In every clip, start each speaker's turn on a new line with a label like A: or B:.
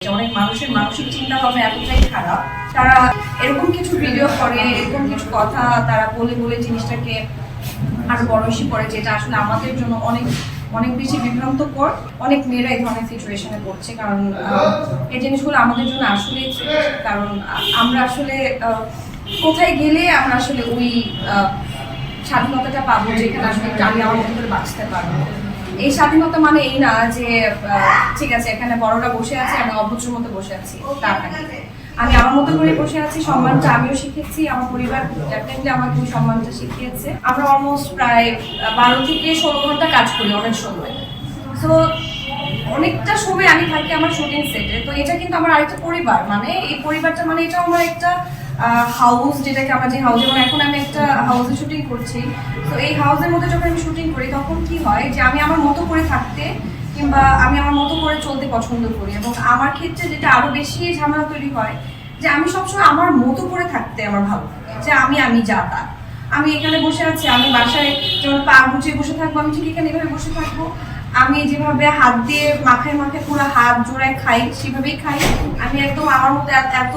A: অনেক মানুষের মানসিক চিন্তা ভাবনা এতটাই খারাপ, তারা এরকম কিছু ভিডিও করে, এরকম কিছু কথা তারা বলে বলে জিনিসটাকে আরো বড়সি করে, যেটা আসলে আমাদের জন্য অনেক অনেক বেশি বিভ্রান্তকর। অনেক মেয়েরা এই ধরনের সিচুয়েশনে পড়ছে, কারণ এই জিনিসগুলো আমাদের জন্য আসলে, কারণ আমরা আসলে কোথায় গেলে আমরা আসলে ওই স্বাধীনতাটা পাবো, যেখানে আসলে আমি আমার মতো করে বাঁচতে পারবো। এই স্বাধীনতা মানে এই না যে ঠিক আছে এখানে বড়রা বসে আছে, আমি অভদ্র মতো বসে আছি, তা না। আমি আমার মতো করে বসে আছি, সম্মানটা আমিও শিখেছি, আমার পরিবার ডেফিনেটলি আমাকে ওই সম্মানটা শিখিয়েছে। আমরা অলমোস্ট প্রায় 12 থেকে 16 ঘন্টা কাজ করি অনেক সময়। তো অনেকটা সময় আমি থাকি আমার শুটিং সেটে। তো এটা কিন্তু আমার আরেকটা পরিবার, মানে এই পরিবারটা মানে এটা আমার একটা হাউস, যেটাকে আমরা যে হাউসে, মানে এখন আমি একটা হাউসে শুটিং করছি। তো এই হাউসের মধ্যে যখন আমি শুটিং করি তখন কি হয় যে আমি আমার মতো করে থাকতে কিংবা আমি আমার মতো করে চলতে পছন্দ করি, এবং আমার ক্ষেত্রে যেটা আরো বেশি ঝামেলা তৈরি হয় যে আমি সবসময় আমার মতো করে থাকতে আমার ভালো লাগে, যে আমি যা তা। আমি এখানে বসে আছি, আমি বাসায় যেমন পা গুছিয়ে বসে থাকবো, আমি ঠিক এখানে এভাবে বসে থাকবো। আমি যেভাবে হাত দিয়ে মাখায় মাখায় পুরো হাত জোড়ায় খাই, সেভাবেই খাই। আমি একদম আমার মতো এত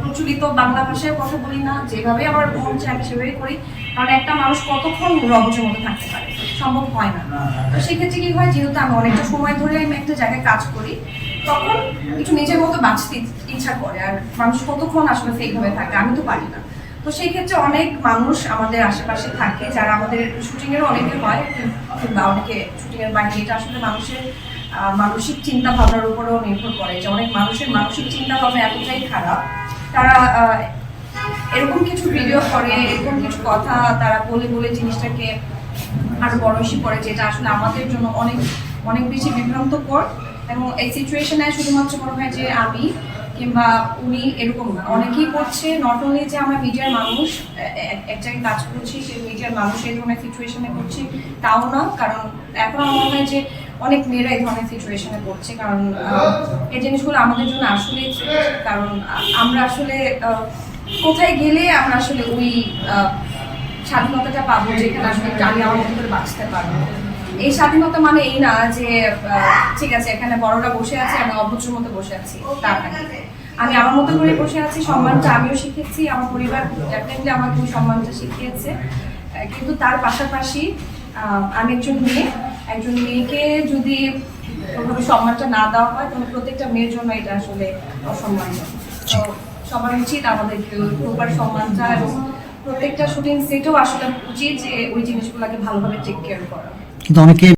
A: প্রচলিত বাংলা ভাষায় কথা বলি না, যেভাবে আমার মন চায় আমি সেভাবেই করি। কারণ একটা মানুষ কতক্ষণ রবজের মধ্যে থাকতে পারে, সম্ভব হয় না। তো সেক্ষেত্রে কি হয়, যেহেতু আমি অনেকটা সময় ধরে আমি একটা জায়গায় কাজ করি, তখন একটু নিজের মতো বাঁচতে ইচ্ছা করে। আর মানুষ কতক্ষণ আসলে সেইভাবে থাকে, আমি তো পারি না। তো সেই ক্ষেত্রে অনেক মানুষ আমাদের আশেপাশে থাকে, যারা আমাদের শুটিংয়েরও অনেকে হয় কিংবা অনেকে শুটিংয়ের বাইরে। এটা আসলে মানুষের মানসিক চিন্তা ভাবনার উপরেও নির্ভর করে, যে অনেক মানুষের মানসিক চিন্তা ভাবনা এতটাই খারাপ, তারা এরকম কিছু ভিডিও করে, এরকম কিছু কথা তারা বলে বলে জিনিসটাকে আরো বড়সি করে, যেটা আসলে আমাদের জন্য অনেক অনেক বেশি বিভ্রান্তকর। এবং এই সিচুয়েশনে শুধুমাত্র মনে হয় যে আমি কিংবা উনি এরকম না, অনেকেই করছে। নট অনলি যে আমরা মিডিয়ার মানুষ এক জায়গায় কাজ করছি, সেই মিডিয়ার মানুষ এই ধরনের সিচুয়েশনে করছি তাও না, কারণ এখন আমার মনে হয় যে অনেক মেয়েরা এই ধরনের সিচুয়েশনে পড়ছে, কারণ এই জিনিসগুলো আমাদের জন্য আসলে, কারণ আমরা আসলে কোথায় গেলে আমরা আসলে ওই স্বাধীনতাটা পাবো, যেখানে আসলে আমি আমার মতো করে বাঁচতে পারবো। এই স্বাধীনতা মানে এই না যে ঠিক আছে এখানে বড়রা বসে আছে, আমি অভদ্র মতো বসে আছি, তা না। আমি আমার মতো করে বসে আছি, সম্মানটা আমিও শিখেছি, আমার পরিবার ডেফিনেটলি আমাকে ওই সম্মানটা শিখিয়েছে। কিন্তু তার পাশাপাশি আমি একজন মেয়েকে যদি ওইভাবে সম্মানটা না দেওয়া হয়, তাহলে প্রত্যেকটা মেয়ের জন্য এটা আসলে অসম্মানজনক। তো সবার উচিত আমাদেরকে প্রপার সম্মানটা, এবং প্রত্যেকটা শুটিং সেটেও আসলে উচিত যে ওই জিনিসগুলোকে ভালোভাবে টেক কেয়ার করা।
B: কিন্তু অনেকে